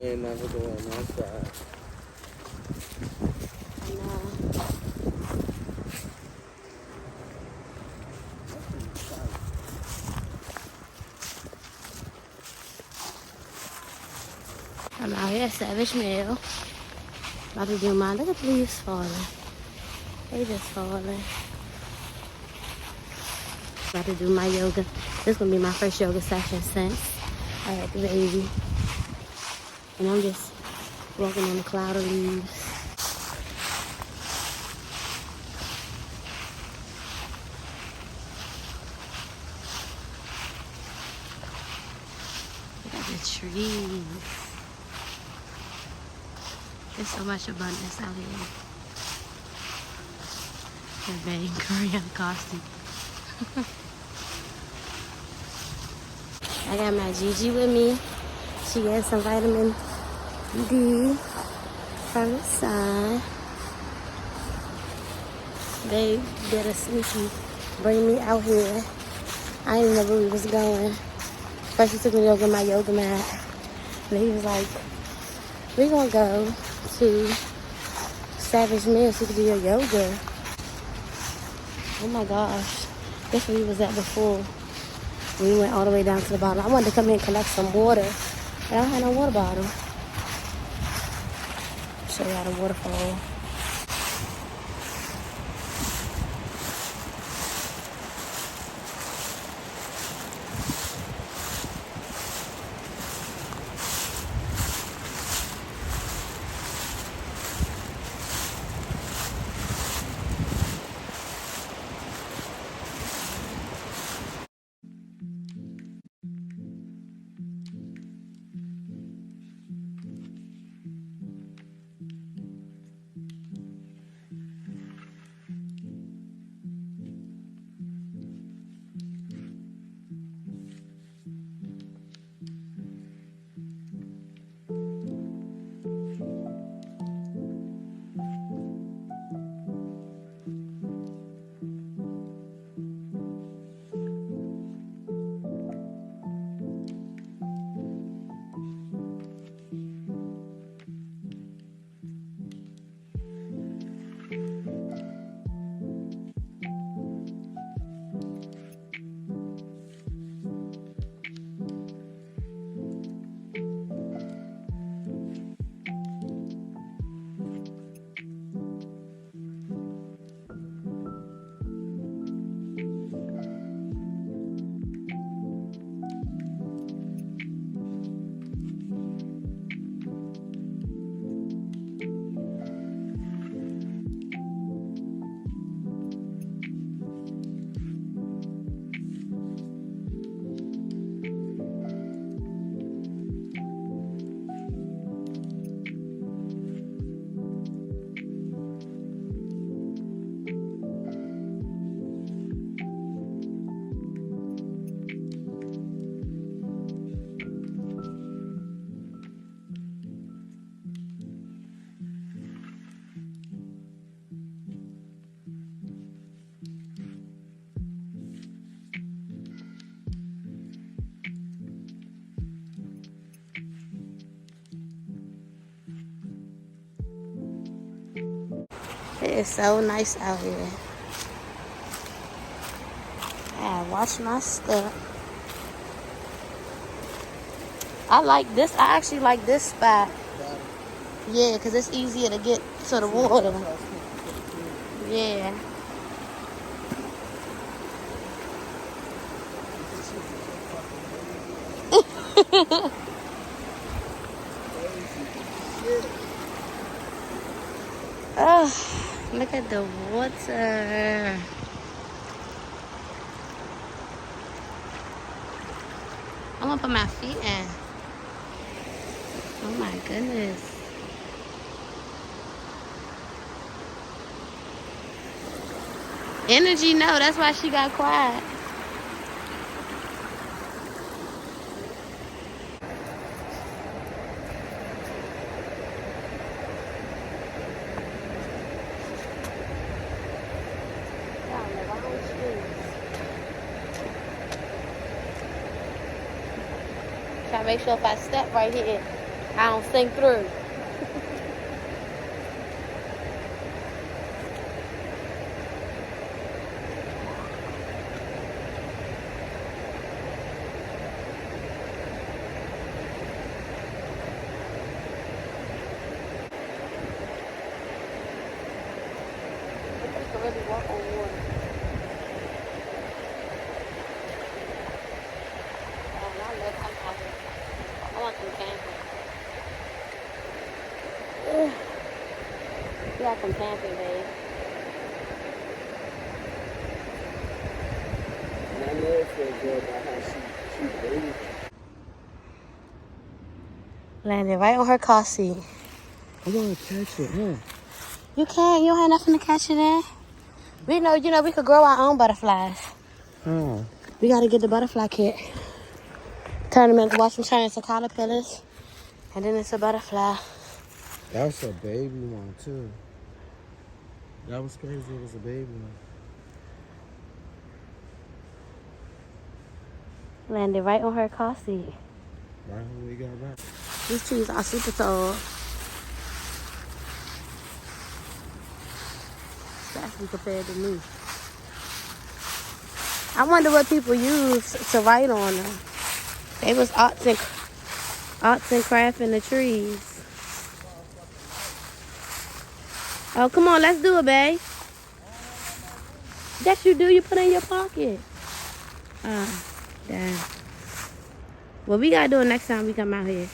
Ain't never going outside. No. I'm out here at Savage Mill. About to do mine. Look at the leaves falling. They just falling. About to do my yoga. This is gonna be my first yoga session since I had the baby. And I'm just walking on a cloud of leaves. Look at the trees. There's so much abundance out here. The very Korean costume. I got my Gigi with me. She has some vitamin D from the sun. They did a sneaky bring me out here. I didn't know where we was going. First he took me to go get my yoga mat. And he was like, we're gonna go to Savage Mill so you can do your yoga. Oh my gosh. That's where we was at before. We went all the way down to the bottom. I wanted to come here and collect some water. And I don't have no water bottle. Show y'all the waterfall. It is so nice out here. I watch my step. I like this. I actually like this spot. Yeah, because it's easier to get to the water. Yeah. Oh, look at the water. I'm gonna put my feet in. Oh my goodness. Energy, no, that's why she got quiet. Try to make sure if I step right here, I don't think through. Really walk on water. I want some camping. We got some camping, babe. And I never feel good about how she breathes. Landed right on her car seat. I want to catch it, huh? You can't. You don't have nothing to catch it in. We know, we could grow our own butterflies. Huh? We got to get the butterfly kit. Turn them into, watch them turn into caterpillars. And then it's a butterfly. That was a baby one, too. That was crazy. It was a baby one. Landed right on her car seat. Right when we got back. These trees are super tall. Especially compared to me. I wonder what people use to write on them. They was arts and crafts in the trees. Oh, come on, let's do it, babe. Yes, you do. You put it in your pocket. Damn. Well, we gotta do it next time we come out here.